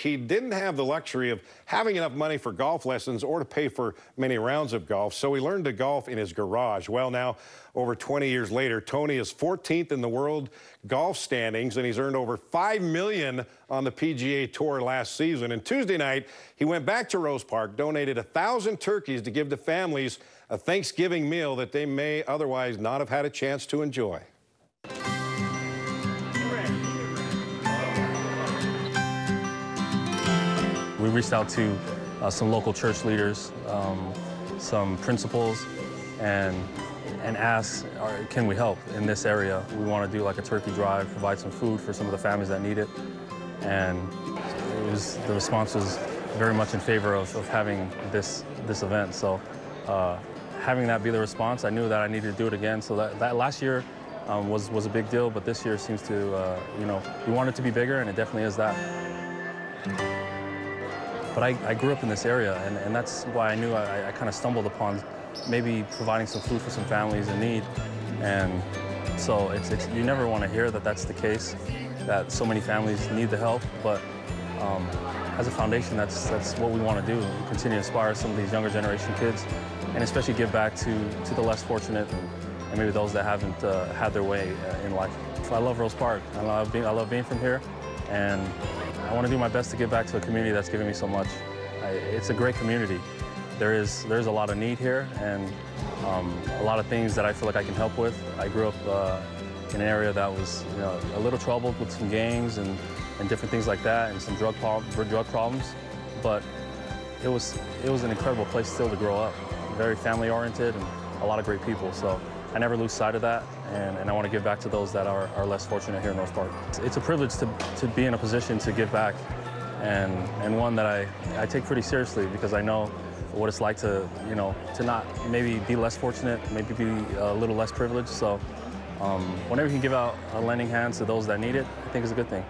he didn't have the luxury of having enough money for golf lessons or to pay for many rounds of golf, so he learned to golf in his garage. Well, now, over 20 years later, Tony is 14th in the world golf standings, and he's earned over $5 million on the PGA Tour last season. And Tuesday night, he went back to Rose Park, donated 1,000 turkeys to give to families a Thanksgiving meal that they may otherwise not have had a chance to enjoy. We reached out to some local church leaders, some principals, and asked, can we help in this area? We want to do like a turkey drive, provide some food for some of the families that need it. And the response was very much in favor of having this event. So having that be the response, I knew that I needed to do it again. So that last year was a big deal, but this year seems to, we want it to be bigger, and it definitely is that. But I grew up in this area, and that's why I knew I kind of stumbled upon maybe providing some food for some families in need. And so you never want to hear that that's the case, that so many families need the help. But as a foundation, that's what we want to do. We continue to inspire some of these younger generation kids, and especially give back to the less fortunate and maybe those that haven't had their way in life. I love Rose Park. I love being from here, and I want to do my best to give back to a community that's given me so much. It's a great community. There's a lot of need here, and a lot of things that I feel like I can help with. I grew up in an area that was a little troubled with some gangs and different things like that, and some drug problems. But it was an incredible place still to grow up. Very family-oriented and a lot of great people. So I never lose sight of that, and I want to give back to those that are less fortunate here in Rose Park. It's a privilege to be in a position to give back, and one that I take pretty seriously, because I know what it's like to not maybe be less fortunate, maybe be a little less privileged. So whenever you can give out a lending hand to those that need it, I think it's a good thing.